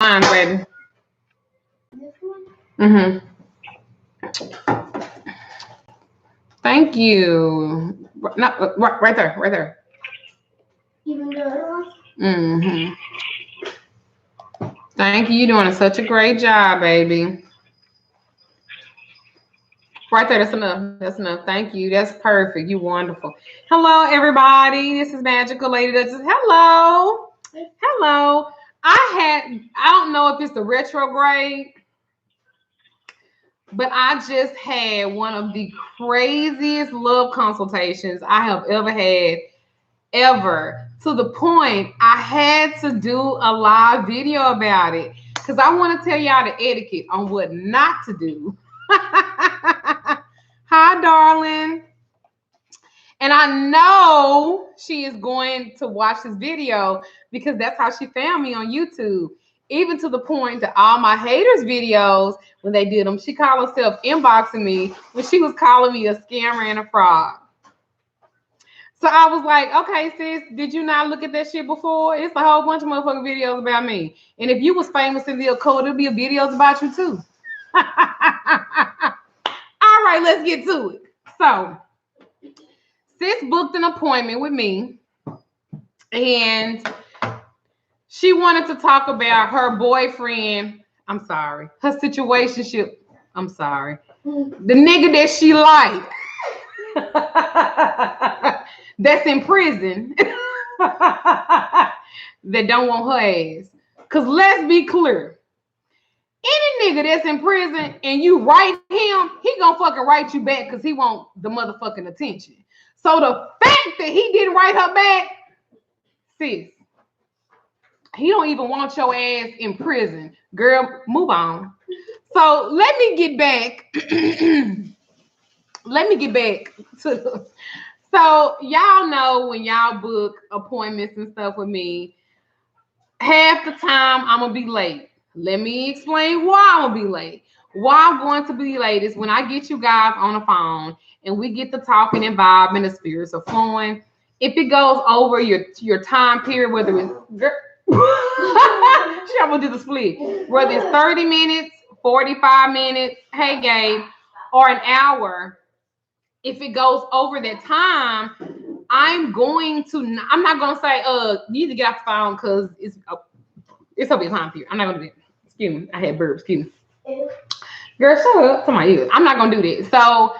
mine, baby. This one? Mm-hmm. Thank you. No, right there, right there. Even the other one? Mm-hmm. Thank you. You're doing such a great job, baby. Right there, that's enough. That's enough. Thank you. That's perfect. You wonderful. Hello, everybody. This is Magical Lady Duchess. Hello. Hello. I don't know if it's the retrograde, but I just had one of the craziest love consultations I have ever had, ever. To the point I had to do a live video about it because I want to tell y'all the etiquette on what not to do. Hi, darling. And I know she is going to watch this video because that's how she found me on YouTube. Even to the point that all my haters' videos, when they did them, she called herself inboxing me when she was calling me a scammer and a fraud. So I was like, okay, sis, did you not look at that shit before? It's a whole bunch of motherfucking videos about me. And if you was famous in the occult, there'll be videos about you too. All right, let's get to it. So, sis booked an appointment with me, and she wanted to talk about her boyfriend. I'm sorry, her situationship. I'm sorry, the nigga that she liked. That's in prison that don't want her ass. Because let's be clear. Any nigga that's in prison and you write him, he gonna fucking write you back because he want the motherfucking attention. So the fact that he didn't write her back, sis, he don't even want your ass in prison. Girl, move on. So let me get back. Let me get back to... So y'all know when y'all book appointments and stuff with me, half the time I'm gonna be late. Let me explain why I'm gonna be late. Why I'm going to be late is when I get you guys on the phone and we get the talking and vibing, the spirits are flowing. If it goes over your time period, whether it's she almost did the split, whether it's 30 minutes, 45 minutes, hey Gabe, or an hour. If it goes over that time, I'm not going to say, you need to get off the phone because it's over your time period. I'm not going to do that. Excuse me. I had burps. Excuse me. Girl, shut up to my ears. I'm not going to do that. So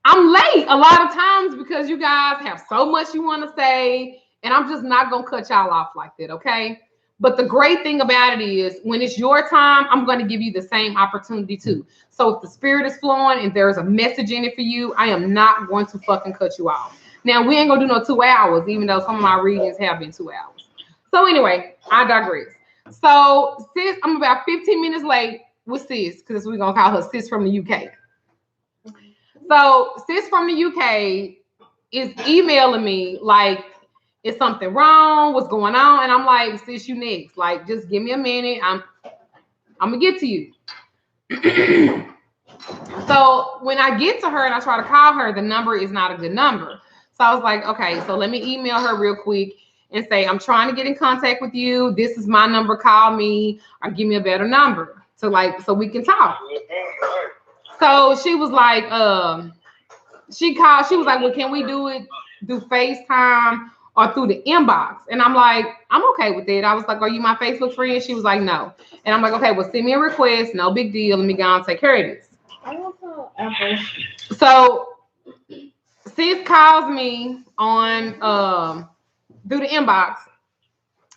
I'm late a lot of times because you guys have so much you want to say, and I'm just not going to cut y'all off like that, okay? But the great thing about it is when it's your time, I'm going to give you the same opportunity too. So if the spirit is flowing and there's a message in it for you, I am not going to fucking cut you off. Now, we ain't going to do no 2 hours, even though some of my readings have been 2 hours. So anyway, I digress. So sis, I'm about 15 minutes late with sis because we're going to call her sis from the UK. So sis from the UK is emailing me like, is something wrong? What's going on? And I'm like, sis, you next. Like, just give me a minute. I'm gonna get to you. So when I get to her and I try to call her, the number is not a good number. So I was like, okay, so let me email her real quick and say, I'm trying to get in contact with you. This is my number. Call me or give me a better number so we can talk. So she was like, she called. She was like, well, can we do it through FaceTime or through the inbox? And I'm like, I'm okay with it. I was like, are you my Facebook friend? She was like, no. And I'm like, okay, well, send me a request. No big deal. Let me go and take care of this. I want some apple. So sis calls me on through the inbox.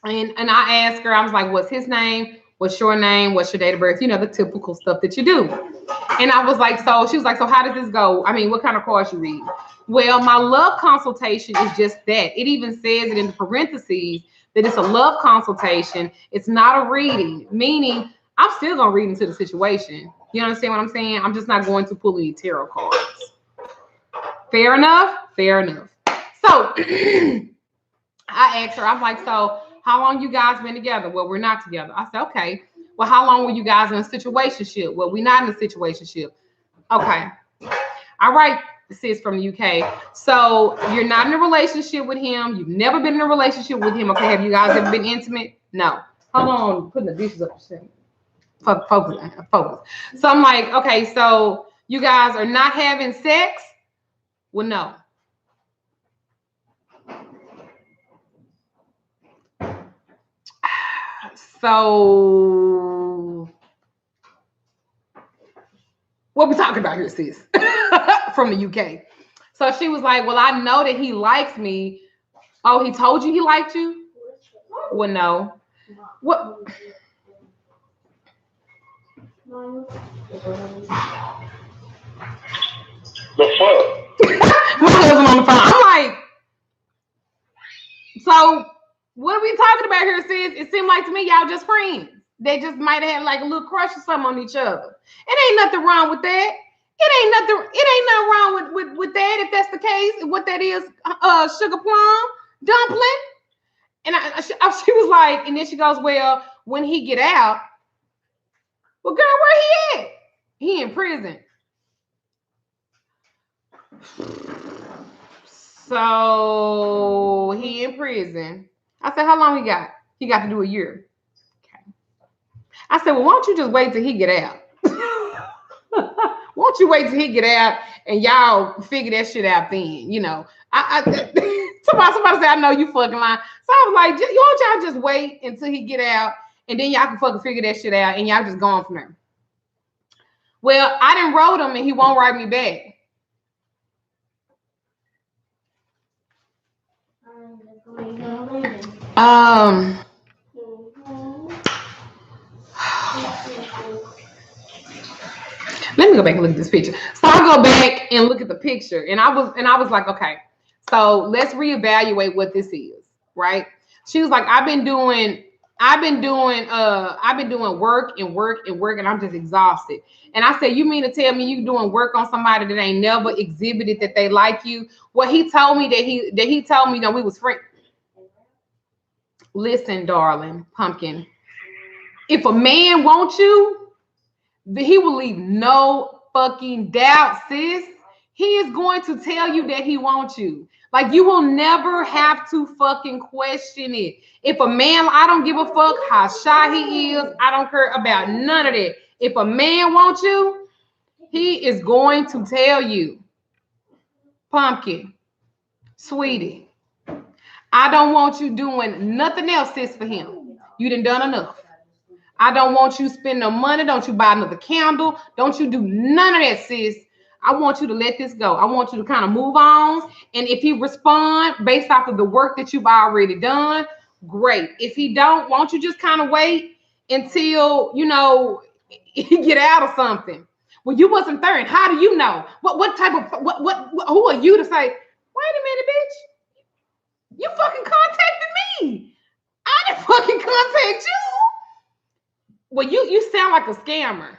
And I asked her, I was like, what's his name? What's your name? What's your date of birth? You know, the typical stuff that you do. And I was like, so she was like, so how does this go? I mean, what kind of cards you read? Well, my love consultation is just that. It even says it in the parentheses that it's a love consultation. It's not a reading, meaning I'm still going to read into the situation. You understand what I'm saying? I'm just not going to pull any tarot cards. Fair enough? Fair enough. So I asked her, I'm like, so how long you guys been together? Well, we're not together. I said, okay. Well, how long were you guys in a situationship? Well, we're not in a situationship. Okay. All right, sis from the UK. So you're not in a relationship with him. You've never been in a relationship with him. Okay. Have you guys ever been intimate? No. Hold on, putting the dishes up. Focus. So I'm like, okay, so you guys are not having sex? Well, no. So what we talking about here, sis? From the UK. So she was like, well, I know that he likes me. Oh, he told you he liked you? Well, no. What? The fuck? My husband on the phone. I'm like, so what are we talking about here, sis? It seemed like to me y'all just friends. They just might have had like a little crush or something on each other. It ain't nothing wrong with that. It ain't nothing wrong with that if that's the case. What that is, sugar plum dumpling. And she was like, and then she goes, well, when he get out, well, girl, where he at? He in prison. So he in prison. I said, how long he got? He got to do a year. Okay. I said, well, why don't you just wait till he get out? Won't you wait till he get out and y'all figure that shit out then? You know, somebody said, I know you fucking lying. So I was like, won't y'all just wait until he get out and then y'all can fucking figure that shit out and y'all just go on from there. Well, I didn't wrote him and he won't write me back. Let me go back and look at this picture. So I go back and look at the picture, and I was like, okay, so let's reevaluate what this is, right? She was like, I've been doing work, and I'm just exhausted. And I said, you mean to tell me you doing work on somebody that ain't never exhibited that they like you? Well, he told me that he told me that we was friends. Listen, darling, pumpkin. If a man wants you, he will leave no fucking doubt, sis. He is going to tell you that he wants you. Like, you will never have to fucking question it. If a man, I don't give a fuck how shy he is. I don't care about none of that. If a man wants you, he is going to tell you. Pumpkin, sweetie, I don't want you doing nothing else, sis, for him. You done enough. I don't want you spend no money. Don't you buy another candle. Don't you do none of that, sis. I want you to let this go. I want you to kind of move on. And if he respond based off of the work that you've already done, great. If he don't, won't you just kind of wait until, you know, he get out or something? Well, you wasn't there. How do you know? What type of, who are you to say, wait a minute, bitch. You fucking contacted me. I didn't fucking contact you. Well, you sound like a scammer.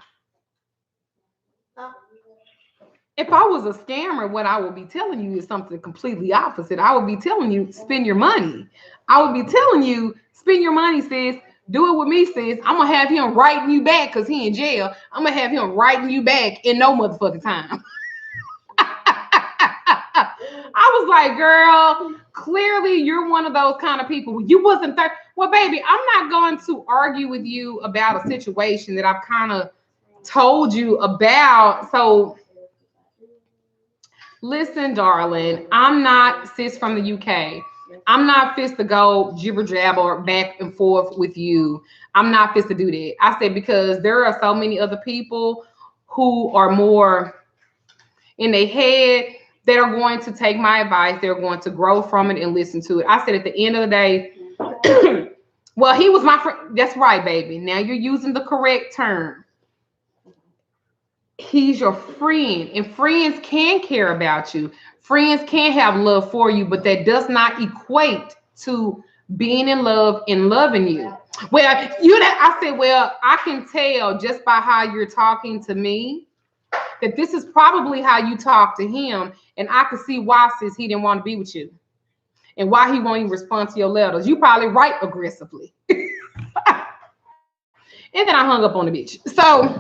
If I was a scammer, what I would be telling you is something completely opposite. I would be telling you, spend your money. I would be telling you, spend your money, sis. Do it with me, sis. I'm going to have him writing you back because he in jail. I'm going to have him writing you back in no motherfucking time. I was like, girl, clearly you're one of those kind of people. You wasn't there. Well, baby, I'm not going to argue with you about a situation that I've kind of told you about. So listen, darling, I'm not sis from the UK. I'm not fist to go jibber jabber back and forth with you. I'm not fist to do that. I said, because there are so many other people who are more in their head that are going to take my advice. They're going to grow from it and listen to it. I said, at the end of the day, well, he was my friend. That's right, baby. Now you're using the correct term. He's your friend, and friends can care about you. Friends can have love for you, but that does not equate to being in love and loving you. Well, I said, well, I can tell just by how you're talking to me that this is probably how you talk to him, and I could see why, sis, he didn't want to be with you, and why he won't even respond to your letters. You probably write aggressively. And then I hung up on the bitch. So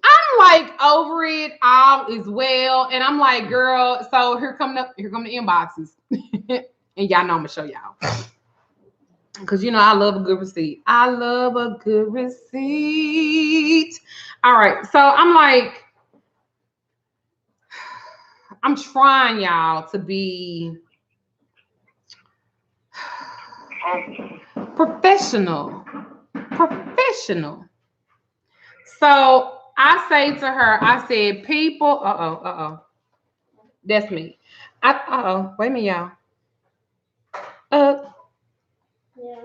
I'm like over it, all is well, and I'm like, girl. So here come the inboxes, and y'all know I'm gonna show y'all. Because you know I love a good receipt. I love a good receipt. All right. So I'm like, I'm trying y'all to be professional. Professional. So I say to her, I said, people, that's me. Wait a minute, y'all. Yeah.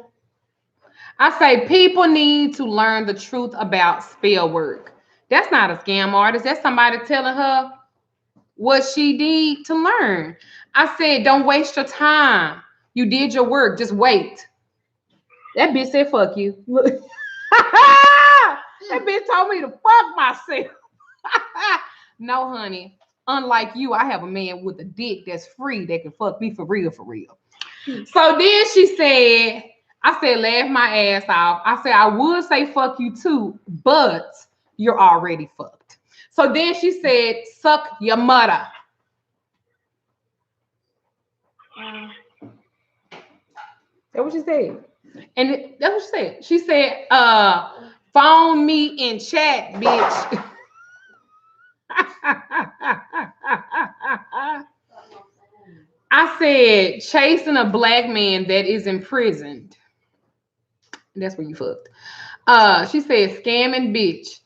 I say people need to learn the truth about spell work. That's not a scam artist. That's somebody telling her what she need to learn. I said, don't waste your time. You did your work. Just wait. That bitch said, fuck you. Look. That bitch told me to fuck myself. No, honey. Unlike you, I have a man with a dick that's free that can fuck me for real, for real. So then she said, I said, laugh my ass off. I said, I would say fuck you too, but you're already fucked. So then she said, suck your mother. That's what she said. And that's what she said. She said, phone me in chat, bitch. I said, chasing a black man that is imprisoned. That's where you fucked. She said, scamming bitch.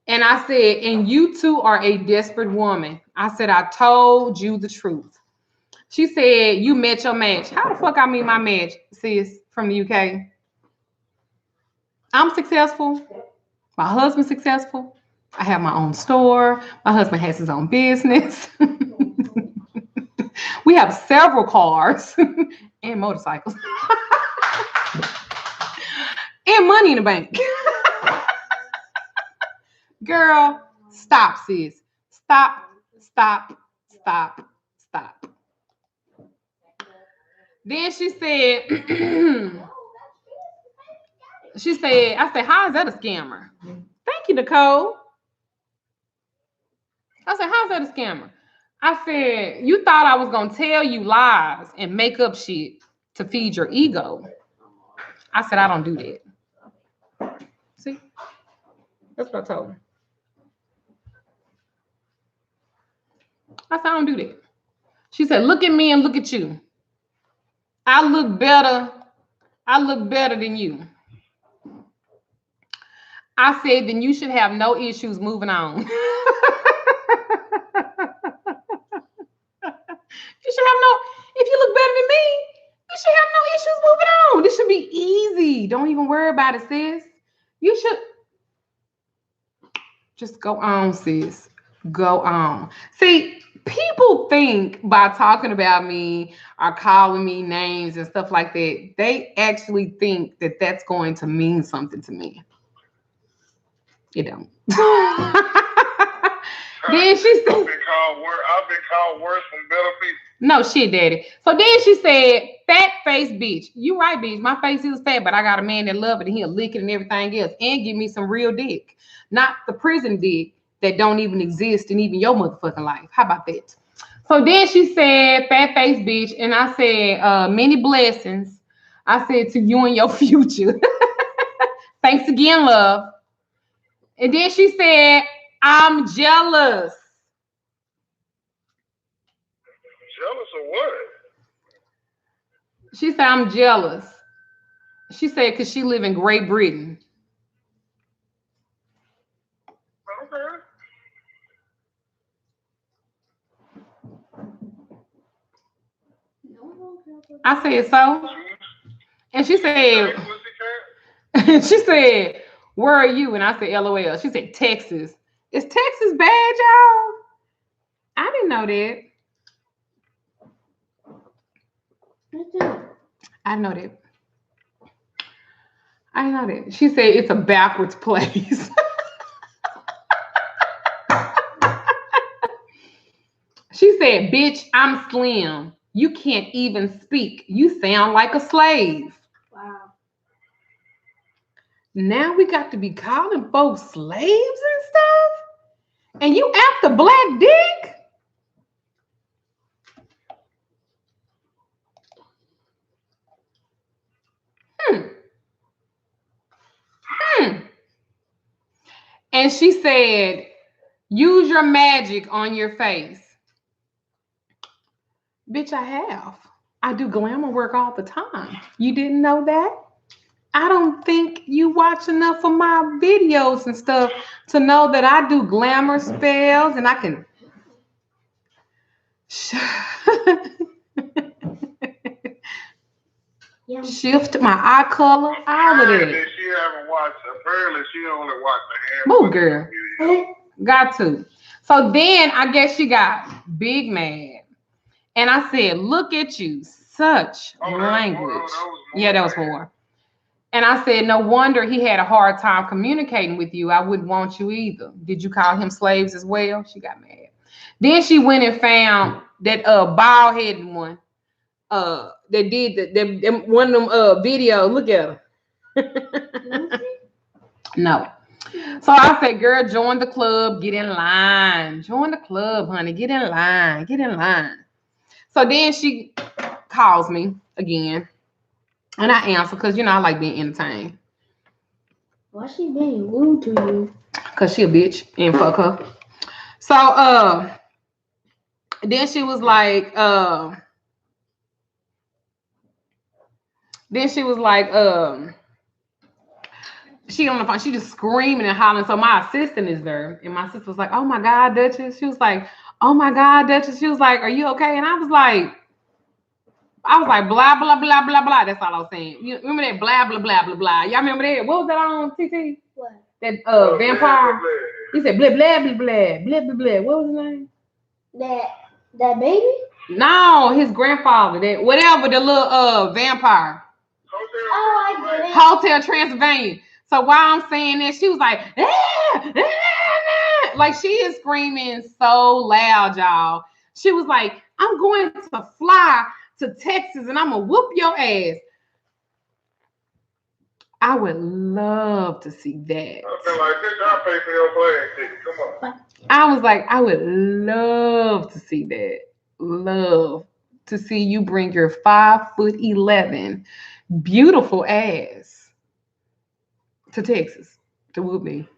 And I said, and you two are a desperate woman. I said, I told you the truth. She said, you met your match. How the fuck I meet my match, sis, from the UK? I'm successful. My husband's successful. I have my own store. My husband has his own business. We have several cars and motorcycles and money in the bank. Girl, stop, sis. Stop, stop, stop, stop. Then she said, I said, how is that a scammer? Thank you, Nicole. I said, how's that a scammer? I said, you thought I was going to tell you lies and make up shit to feed your ego. I said, I don't do that. See? That's what I told her. I said, I don't do that. She said, look at me and look at you. I look better. I look better than you. I said, then you should have no issues moving on. You should have no, if you look better than me, you should have no issues moving on. This should be easy. Don't even worry about it, sis. You should just go on, sis. Go on. See, people think by talking about me or calling me names and stuff like that, they actually think that that's going to mean something to me. It don't. Then she said, I've been called worse from better people. No shit, daddy. So then she said, fat face bitch. You right, bitch. My face is fat, but I got a man that love it and he'll lick it and everything else and give me some real dick. Not the prison dick that don't even exist in even your motherfucking life. How about that? So then she said, fat face bitch. And I said, many blessings. I said to you and your future. Thanks again, love. And then she said, I'm jealous. Jealous of what? She said, I'm jealous. She said, because she live in Great Britain. Okay. I said, so? And she said, she said, where are you? And I said, LOL. She said, Texas. Is Texas bad, y'all? I didn't know that. I know that. I know that. She said it's a backwards place. She said, bitch, I'm slim. You can't even speak. You sound like a slave. Wow. Now we got to be calling folks slaves and stuff? And you after black dick? Hmm. And she said, use your magic on your face. Bitch, I have. I do glamour work all the time. You didn't know that? I don't think you watch enough of my videos and stuff to know that I do glamour spells and I can Yeah. shift my eye color, all of Apparently, that. she haven't watched. Apparently, she only watched the hand. Move, girl. Got to. So then I guess she got big mad. And I said, look at you, such language. Yeah, that was more. And I said, no wonder he had a hard time communicating with you. I wouldn't want you either. Did you call him slaves as well? She got mad. Then she went and found that bald-headed one that did the one of them videos. Look at her. No. So I said, girl, join the club, get in line. Join the club, honey. Get in line. Get in line. So then she calls me again. And I answer because, you know, I like being entertained. Why she being rude to you? Because she a bitch and fuck her. So then she was like, she on the phone, she just screaming and hollering. So my assistant is there. And my sister was like, oh my God, Duchess. She was like, oh my God, Duchess. She was like, are you okay? And I was like, blah, blah, blah, blah, blah. That's all I was saying. You remember that blah, blah, blah, blah, blah. Y'all remember that? What was that on TT? What? That vampire. He said blah, blah, blah, blah, blah, blah, blah. What was his name? That baby? No, his grandfather. That whatever, the little vampire. Oh, I get it. Hotel Transylvania. So while I'm saying that, she was like, like she is screaming so loud, y'all. She was like, I'm going to fly to Texas and I'm gonna whoop your ass. I would love to see that. I feel like this, I pay for your plane ticket. Come on. I was like, I would love to see that. Love to see you bring your 5'11" beautiful ass to Texas to whoop me.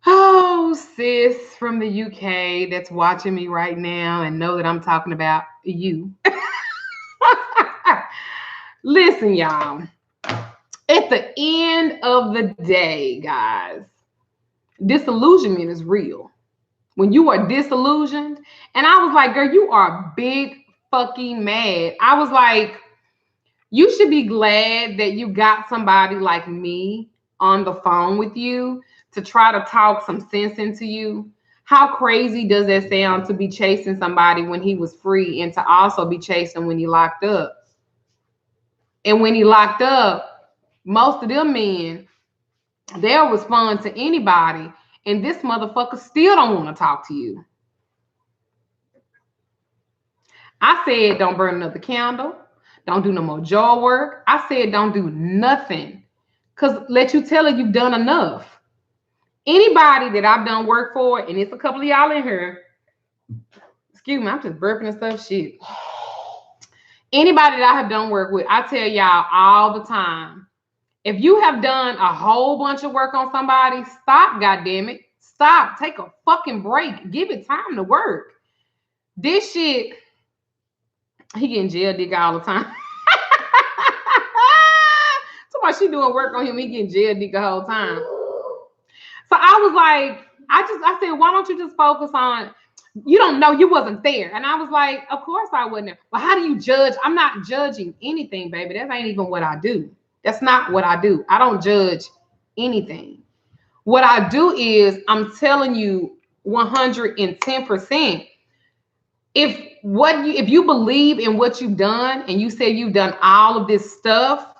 Oh, sis from the UK that's watching me right now and know that I'm talking about you. Listen, y'all. At the end of the day, guys, disillusionment is real. When you are disillusioned, and I was like, girl, you are big fucking mad. I was like, you should be glad that you got somebody like me on the phone with you to try to talk some sense into you. How crazy does that sound to be chasing somebody when he was free and to also be chasing when he locked up? And when he locked up, most of them men, they'll respond to anybody, and this motherfucker still don't want to talk to you. I said, don't burn another candle. Don't do no more jaw work. I said, don't do nothing. Because let you tell her you've done enough. Anybody that I've done work for, and it's a couple of y'all in here, excuse me, I'm just burping and stuff, shit. Anybody that I have done work with, I tell y'all all the time, if you have done a whole bunch of work on somebody, stop, goddammit. Stop. Take a fucking break. Give it time to work. This shit, he getting jail dick all the time. Somebody she doing work on him, he getting jail dick the whole time. So I was like, I said, why don't you just focus on, you don't know, you wasn't there. And I was like, of course I wasn't there. Well, how do you judge? I'm not judging anything, baby. That ain't even what I do. That's not what I do. I don't judge anything. What I do is I'm telling you 110%. If you believe in what you've done and you say you've done all of this stuff,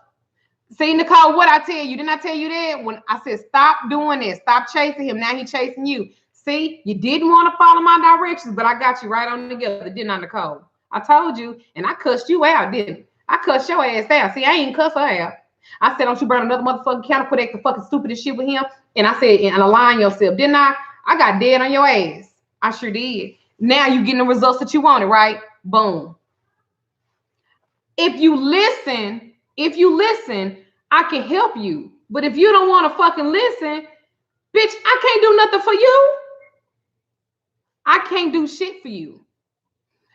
see, Nicole, what I tell you, didn't I tell you that? When I said, stop doing this, stop chasing him. Now he's chasing you. See, you didn't want to follow my directions, but I got you right on together, didn't I, Nicole? I told you, and I cussed you out, didn't I? I cussed your ass out. See, I ain't cuss her out. I said, don't you burn another motherfucking candle, quit acting fucking stupid and shit with him. And I said, and align yourself, didn't I? I got dead on your ass. I sure did. Now you getting the results that you wanted, right? Boom. If you listen, I can help you. But if you don't want to fucking listen, bitch, I can't do nothing for you. I can't do shit for you.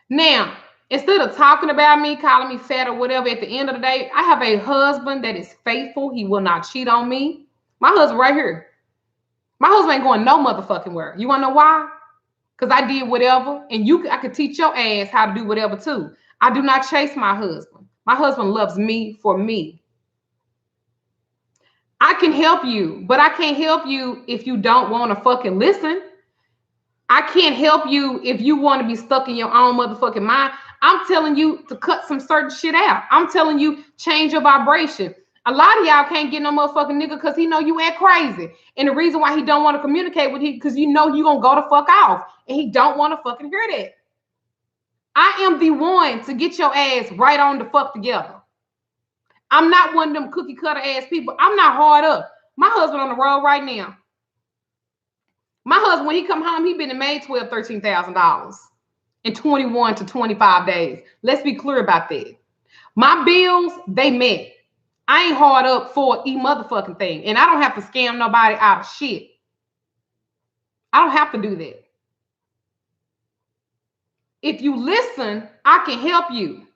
Now, instead of talking about me, calling me fat or whatever, at the end of the day, I have a husband that is faithful. He will not cheat on me. My husband right here. My husband ain't going no motherfucking where. You want to know why? Because I did whatever, and I could teach your ass how to do whatever too. I do not chase my husband. My husband loves me for me. I can help you, but I can't help you if you don't want to fucking listen. I can't help you if you want to be stuck in your own motherfucking mind. I'm telling you to cut some certain shit out. I'm telling you, change your vibration. A lot of y'all can't get no motherfucking nigga because he know you act crazy. And the reason why he don't want to communicate with you because you know you gonna go the fuck off. And he don't want to fucking hear that. I am the one to get your ass right on the fuck together. I'm not one of them cookie cutter ass people. I'm not hard up. My husband on the road right now. My husband, when he come home, he been made $12,000, $13,000 in 21 to 25 days. Let's be clear about that. My bills, they met. I ain't hard up for a motherfucking thing. And I don't have to scam nobody out of shit. I don't have to do that. If you listen, I can help you.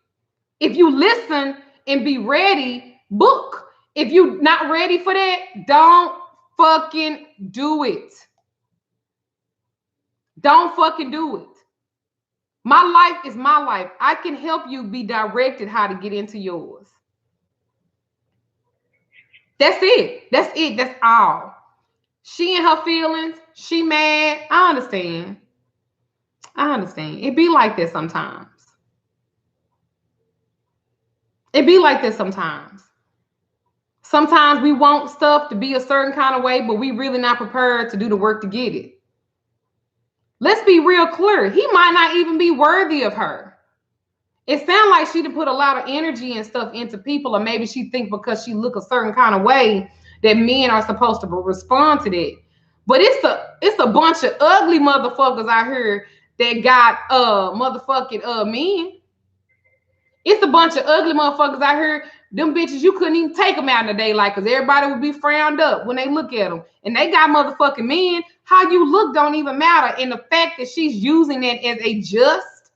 If you listen and be ready, book. If you're not ready for that, don't fucking do it. Don't fucking do it. My life is my life. I can help you be directed how to get into yours. That's it. That's it. That's all. She and her feelings. She mad. I understand. It be like this sometimes. It be like this sometimes. Sometimes we want stuff to be a certain kind of way, but we really not prepared to do the work to get it. Let's be real clear. He might not even be worthy of her. It sounds like she done put a lot of energy and stuff into people, or maybe she think because she look a certain kind of way that men are supposed to respond to that. But it's a bunch of ugly motherfuckers out here that got motherfucking men. It's a bunch of ugly motherfuckers out here. Them bitches, you couldn't even take them out in the daylight because everybody would be frowned up when they look at them. And they got motherfucking men. How you look don't even matter. And the fact that she's using that as a just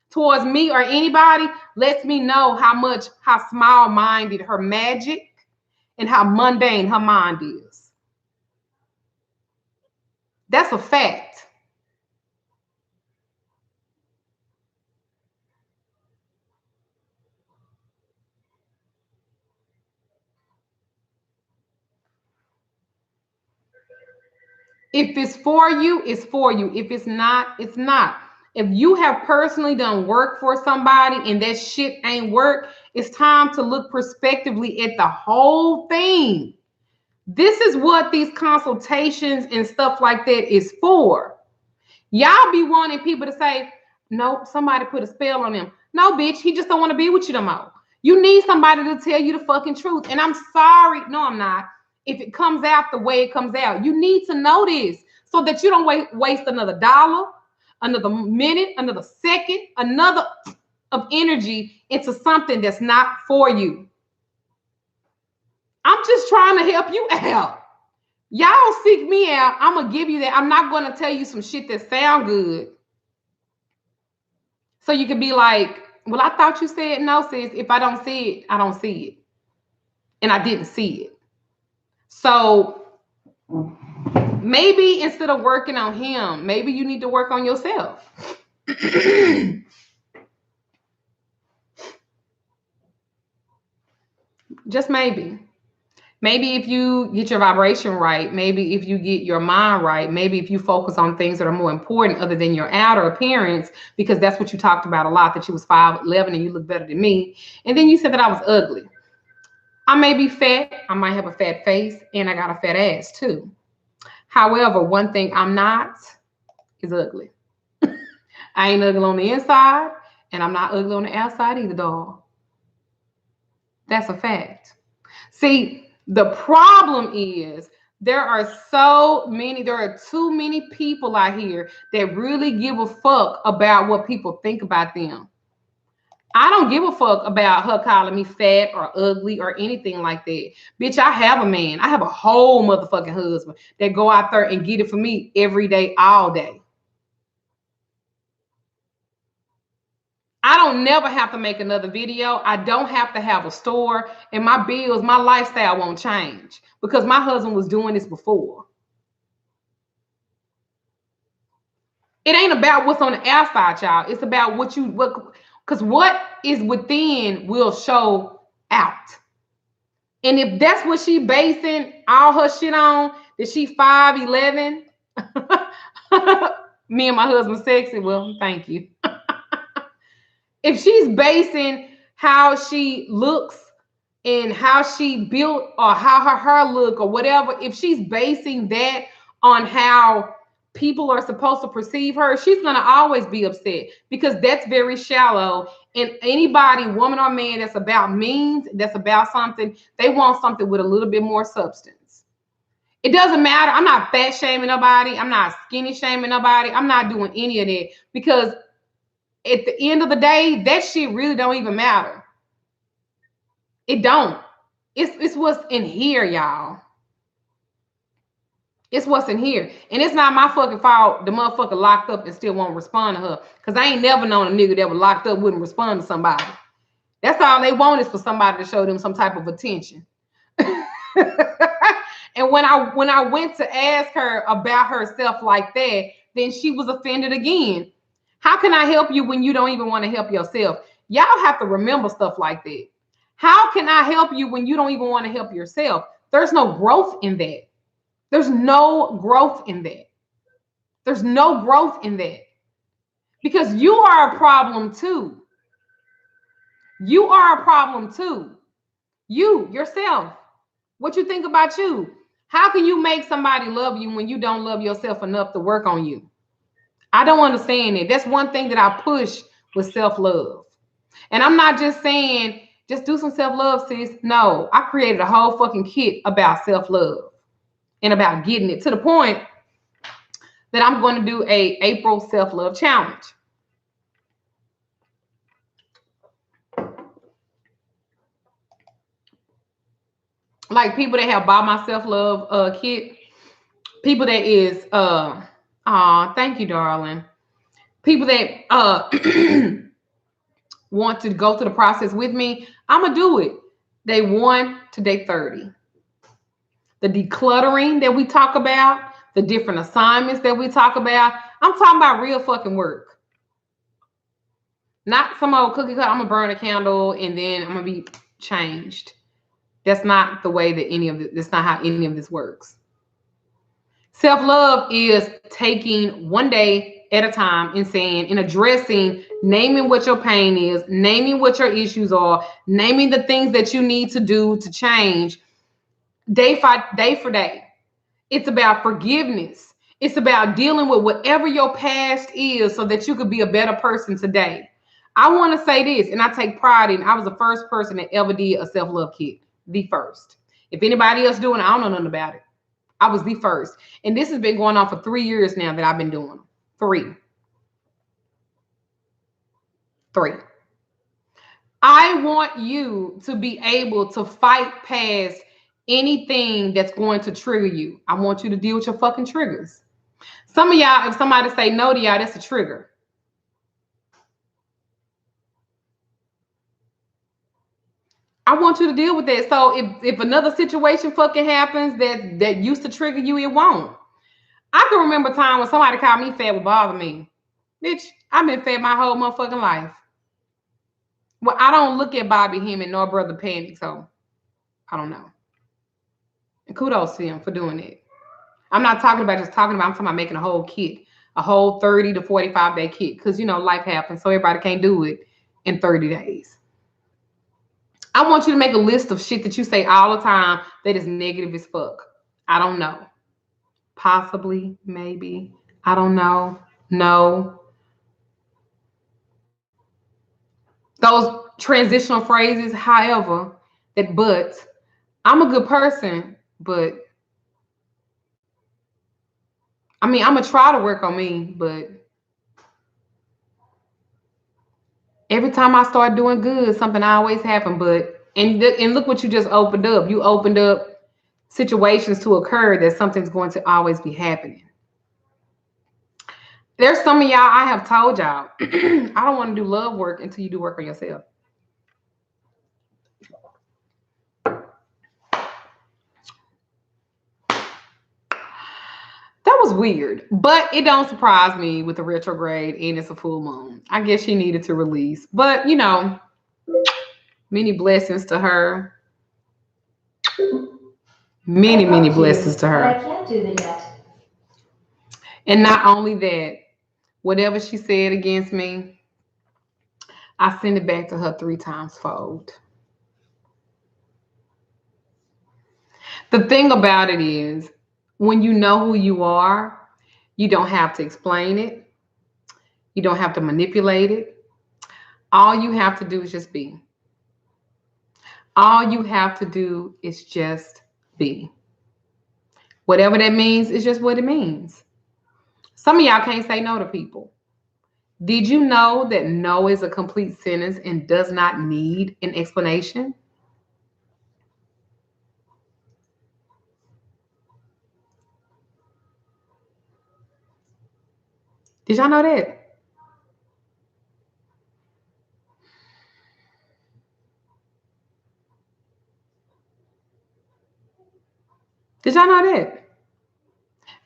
towards me or anybody lets me know how small-minded her magic and how mundane her mind is. That's a fact. If it's for you, it's for you. If it's not, it's not. If you have personally done work for somebody and that shit ain't work, it's time to look prospectively at the whole thing. This is what these consultations and stuff like that is for. Y'all be wanting people to say, no, somebody put a spell on him. No, bitch, he just don't want to be with you no more. You need somebody to tell you the fucking truth. And I'm sorry. No, I'm not. If it comes out the way it comes out, you need to know this so that you don't waste another dollar, another minute, another second, another of energy into something that's not for you. I'm just trying to help you out. Y'all seek me out. I'm going to give you that. I'm not going to tell you some shit that sound good. So you can be like, well, I thought you said no, sis. If I don't see it, I don't see it. And I didn't see it. So maybe instead of working on him, maybe you need to work on yourself. Just maybe. Maybe if you get your vibration right, maybe if you get your mind right, maybe if you focus on things that are more important other than your outer appearance, because that's what you talked about a lot, that you was 5'11" and you look better than me. And then you said that I was ugly. I may be fat. I might have a fat face and I got a fat ass too. However, one thing I'm not is ugly. I ain't ugly on the inside and I'm not ugly on the outside either, dog. That's a fact. See, the problem is there are too many people out here that really give a fuck about what people think about them. I don't give a fuck about her calling me fat or ugly or anything like that. Bitch, I have a man. I have a whole motherfucking husband that go out there and get it for me every day, all day. I don't never have to make another video. I don't have to have a store, and my bills, my lifestyle won't change because my husband was doing this before. It ain't about what's on the outside, y'all. It's about because what is within will show out. And if that's what she basing all her shit on, that she 5'11", me and my husband sexy, well, thank you. If she's basing how she looks and how she built or how her hair look or whatever, if she's basing that on how people are supposed to perceive her, she's going to always be upset because that's very shallow. And anybody, woman or man, that's about means, that's about something, they want something with a little bit more substance. It doesn't matter. I'm not fat shaming nobody. I'm not skinny shaming nobody. I'm not doing any of that because at the end of the day, that shit really don't even matter. It don't. It's what's in here, y'all. It's what's in here. And it's not my fucking fault the motherfucker locked up and still won't respond to her. Because I ain't never known a nigga that was locked up wouldn't respond to somebody. That's all they want is for somebody to show them some type of attention. And when I went to ask her about herself like that, then she was offended again. How can I help you when you don't even want to help yourself? Y'all have to remember stuff like that. How can I help you when you don't even want to help yourself? There's no growth in that. There's no growth in that. There's no growth in that. Because you are a problem too. You are a problem too. You, yourself. What you think about you? How can you make somebody love you when you don't love yourself enough to work on you? I don't understand it. That's one thing that I push with self-love. And I'm not just saying, just do some self-love, sis. No, I created a whole fucking kit about self-love and about getting it to the point that I'm going to do a April self-love challenge. Like people that have bought my self-love kit, people that is thank you, darling. People that want to go through the process with me, I'm gonna do it day 1 to day 30. The decluttering that we talk about, the different assignments that we talk about, I'm talking about real fucking work. Not some old cookie cut, I'm gonna burn a candle and then I'm gonna be changed. That's not the way that that's not how any of this works. Self-love is taking one day at a time and saying and addressing, naming what your pain is, naming what your issues are, naming the things that you need to do to change day for day. It's about forgiveness. It's about dealing with whatever your past is so that you could be a better person today. I want to say this, and I take pride in, I was the first person that ever did a self-love kit. The first. If anybody else doing it, I don't know nothing about it. I was the first. And this has been going on for 3 years now that I've been doing them. 3. I want you to be able to fight past anything that's going to trigger you. I want you to deal with your fucking triggers. Some of y'all, if somebody say no to y'all, that's a trigger. I want you to deal with that. So if another situation fucking happens that used to trigger you, it won't. I can remember a time when somebody called me fat would bother me. Bitch, I've been fat my whole motherfucking life. Well, I don't look at Bobby Hemming nor Brother Panic, so I don't know. And kudos to him for doing it. I'm not talking about I'm talking about making a whole kit, a whole 30 to 45 day kit, because life happens, so everybody can't do it in 30 days. I want you to make a list of shit that you say all the time that is negative as fuck. I don't know. Possibly, maybe. I don't know. No. Those transitional phrases, however, but I'm a good person, but I'm gonna try to work on me, but Every time I start doing good, something always happens. And look what you just opened up. You opened up situations to occur that something's going to always be happening. There's some of y'all I have told y'all, I don't want to do love work until you do work on yourself. That was weird, but it don't surprise me with the retrograde and it's a full moon. I guess she needed to release, but many blessings to her. Many blessings to her. I can't do that yet. And not only that, whatever she said against me, I send it back to her 3 times fold. The thing about it is, when you know who you are, you don't have to explain it. You don't have to manipulate it. All you have to do is just be. All you have to do is just be. Whatever that means is just what it means. Some of y'all can't say no to people. Did you know that no is a complete sentence and does not need an explanation? Did y'all know that? Did y'all know that?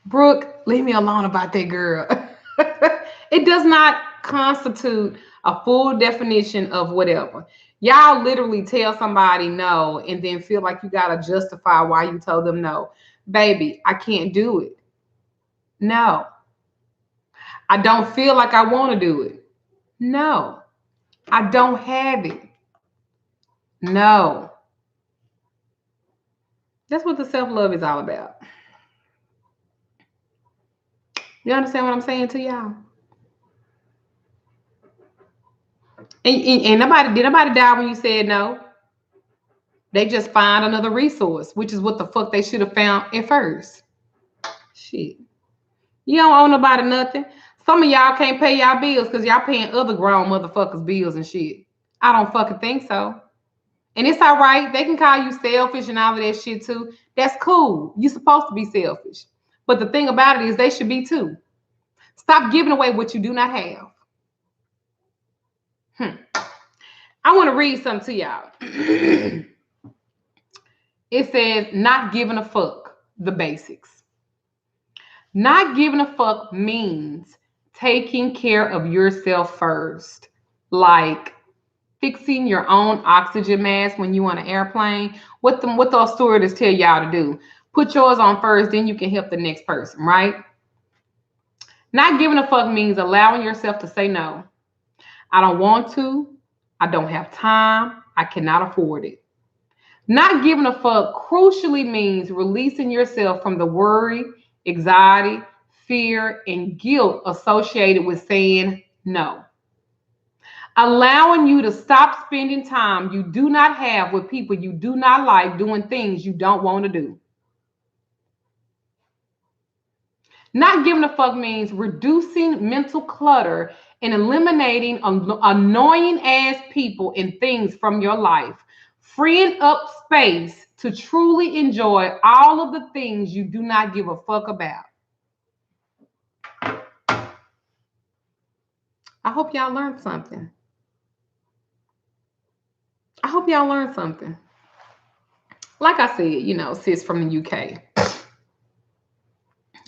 Brooke, leave me alone about that girl. It does not constitute a full definition of whatever. Y'all literally tell somebody no and then feel like you got to justify why you told them no. Baby, I can't do it. No. I don't feel like I want to do it. No. I don't have it. No. That's what the self-love is all about. You understand what I'm saying to y'all? And did nobody die when you said no? They just find another resource, which is what the fuck they should have found at first. Shit. You don't owe nobody nothing. Some of y'all can't pay y'all bills because y'all paying other grown motherfuckers bills and shit. I don't fucking think so. And it's all right. They can call you selfish and all of that shit too. That's cool. You're supposed to be selfish. But the thing about it is they should be too. Stop giving away what you do not have. I want to read something to y'all. It says, not giving a fuck, the basics. Not giving a fuck means taking care of yourself first. Like fixing your own oxygen mask when you on an airplane. What those stewardess tell y'all to do. Put yours on first, then you can help the next person, right? Not giving a fuck means allowing yourself to say no. I don't want to. I don't have time. I cannot afford it. Not giving a fuck crucially means releasing yourself from the worry, anxiety, fear, and guilt associated with saying no. Allowing you to stop spending time you do not have with people you do not like doing things you don't want to do. Not giving a fuck means reducing mental clutter and eliminating annoying ass people and things from your life, freeing up space to truly enjoy all of the things you do not give a fuck about. I hope y'all learned something. I hope y'all learned something. Like I said, sis from the UK.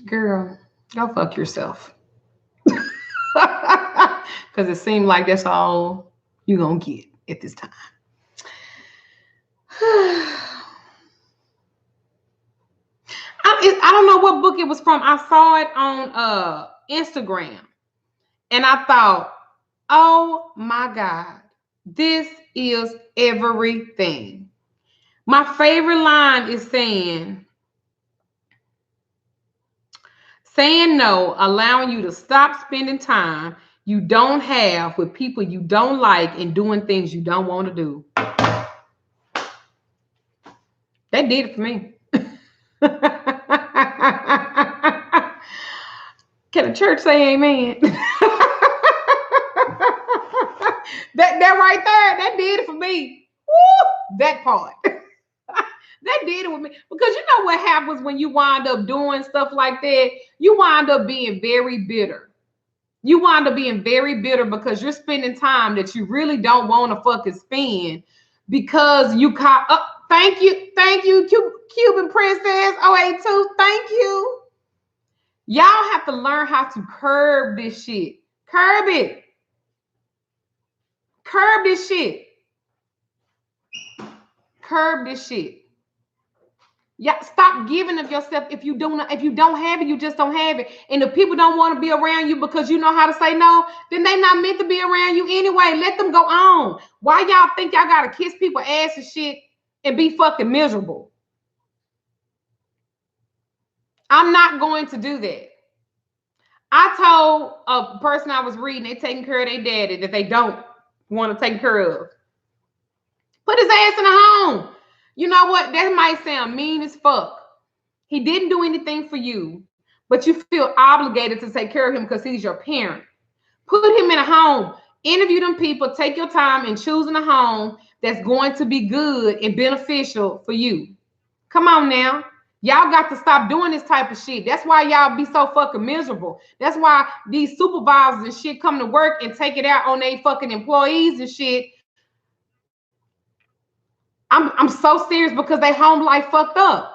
Girl, go fuck yourself. Because it seemed like that's all you're going to get at this time. I don't know what book it was from. I saw it on Instagram. And I thought, oh my God, this is everything. My favorite line is saying no, allowing you to stop spending time you don't have with people you don't like and doing things you don't want to do. That did it for me. Can the church say amen? That right there, that did it for me. Woo, that part. That did it with me. Because you know what happens when you wind up doing stuff like that? You wind up being very bitter. You wind up being very bitter because you're spending time that you really don't want to fucking spend because you caught up. Thank you, Cuban Princess 082. Thank you. Y'all have to learn how to curb this shit. Curb it. Curb this shit. Curb this shit. Yeah, stop giving of yourself. If you don't have it, you just don't have it. And if people don't want to be around you because you know how to say no, then they not meant to be around you anyway. Let them go on. Why y'all think y'all gotta kiss people ass and shit and be fucking miserable? I'm not going to do that. I told a person I was reading, they taking care of their daddy that they don't want to take care of. Put his ass in a home. You know what? That might sound mean as fuck. He didn't do anything for you, but you feel obligated to take care of him because he's your parent. Put him in a home. Interview them people. Take your time in choosing a home that's going to be good and beneficial for you. Come on now. Y'all got to stop doing this type of shit. That's why y'all be so fucking miserable. That's why these supervisors and shit come to work and take it out on their fucking employees and shit. I'm so serious because they home life fucked up.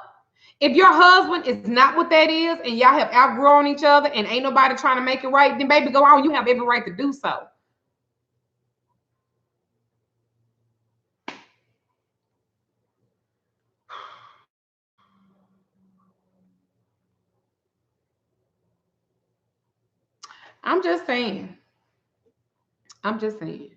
If your husband is not what that is and y'all have outgrown each other and ain't nobody trying to make it right, then baby, go on. You have every right to do so. I'm just saying. I'm just saying.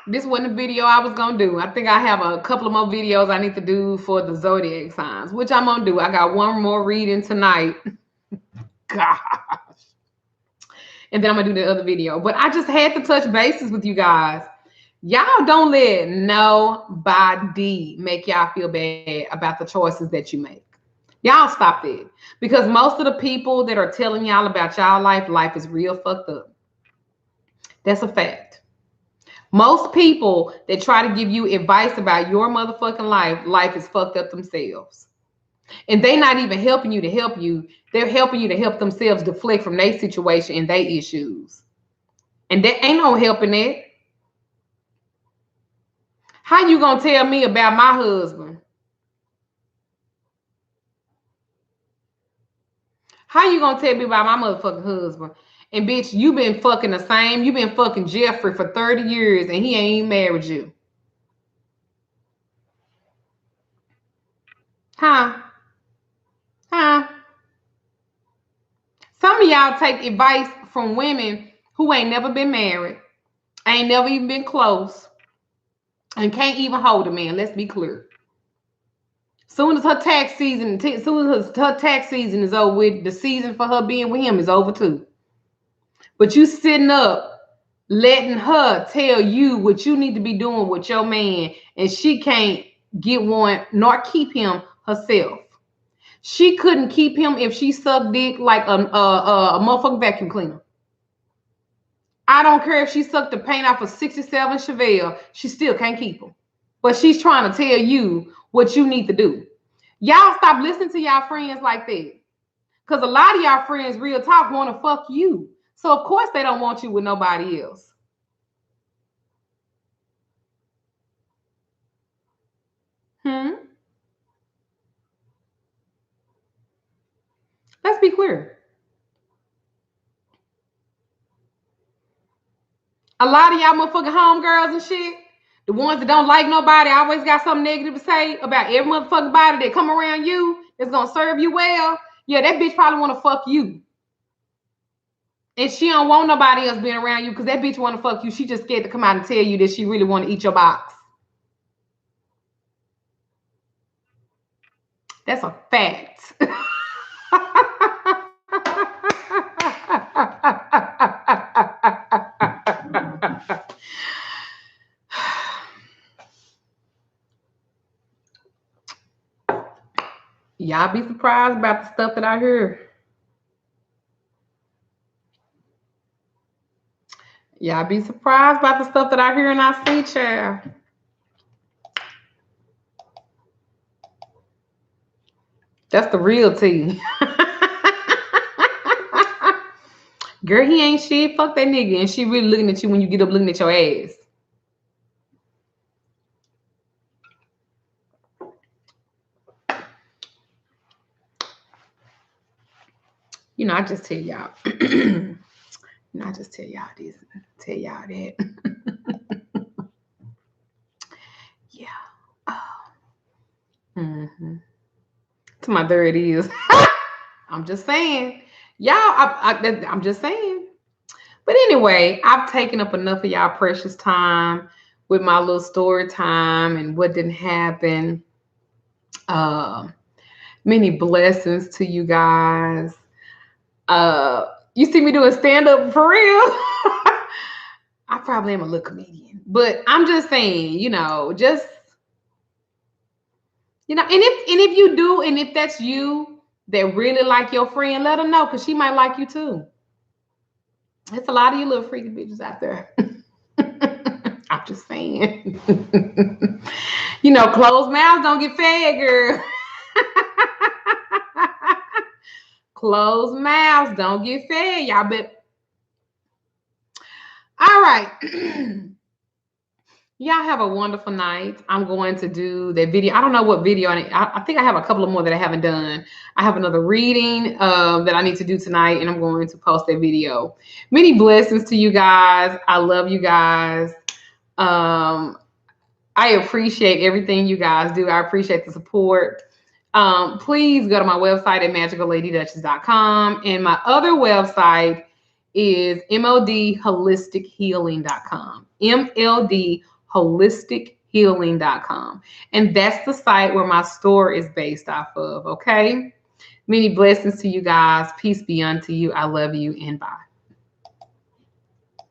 This wasn't a video I was going to do. I think I have a couple of more videos I need to do for the zodiac signs, which I'm going to do. I got one more reading tonight. Gosh. And then I'm going to do the other video. But I just had to touch bases with you guys. Y'all don't let nobody make y'all feel bad about the choices that you make. Y'all stop that. Because most of the people that are telling y'all about y'all life is real fucked up. That's a fact. Most people that try to give you advice about your motherfucking life is fucked up themselves. And they not even helping you to help you. They're helping you to help themselves deflect from their situation and their issues. And there ain't no helping that. How you gonna tell me about my husband? How you gonna tell me about my motherfucking husband? And bitch, you been fucking the same. You been fucking Jeffrey for 30 years and he ain't even married you. Huh? Some of y'all take advice from women who ain't never been married, ain't never even been close, and can't even hold a man. Let's be clear. Soon as her tax season is over with, the season for her being with him is over too. But you sitting up letting her tell you what you need to be doing with your man, and she can't get one nor keep him herself. She couldn't keep him if she sucked dick like a motherfucking vacuum cleaner. I don't care if she sucked the paint off a 67 Chevelle, she still can't keep him. But she's trying to tell you what you need to do. Y'all stop listening to y'all friends like that. Because a lot of y'all friends, real talk, want to fuck you. So of course they don't want you with nobody else. Let's be clear. A lot of y'all motherfucking homegirls and shit, the ones that don't like nobody, always got something negative to say about every motherfucking body that come around you that's gonna serve you well. Yeah, that bitch probably want to fuck you. And she don't want nobody else being around you because that bitch want to fuck you. She just scared to come out and tell you that she really want to eat your box. That's a fact. Y'all be surprised about the stuff that I hear. Y'all be surprised about the stuff that I hear and I see, child. That's the real tea. Girl, he ain't shit. Fuck that nigga. And she really looking at you when you get up looking at your ass. You know, I just tell y'all. I just tell y'all this. Tell y'all that. Yeah. To my third is. I'm just saying. Y'all, I'm just saying. But anyway, I've taken up enough of y'all precious time with my little story time and what didn't happen. Many blessings to you guys. You see me doing stand-up for real? I probably am a little comedian. But I'm just saying, just and if you do, and if that's you that really like your friend, let her know, because she might like you too. It's a lot of you little freaky bitches out there. I'm just saying. Closed mouths don't get fed, girl. Closed mouths don't get fed, y'all. But all right. Y'all have a wonderful night. I'm going to do the video. I don't know what video. I think I have a couple of more that I haven't done. I have another reading that I need to do tonight, and I'm going to post that video. Many blessings to you guys. I love you guys. I appreciate everything you guys do. I appreciate the support. Please go to my website at magicalladyduchess.com. And my other website is mldholistic.healing.com. mldholistic.healing.com. And that's the site where my store is based off of. Okay. Many blessings to you guys. Peace be unto you. I love you, and bye.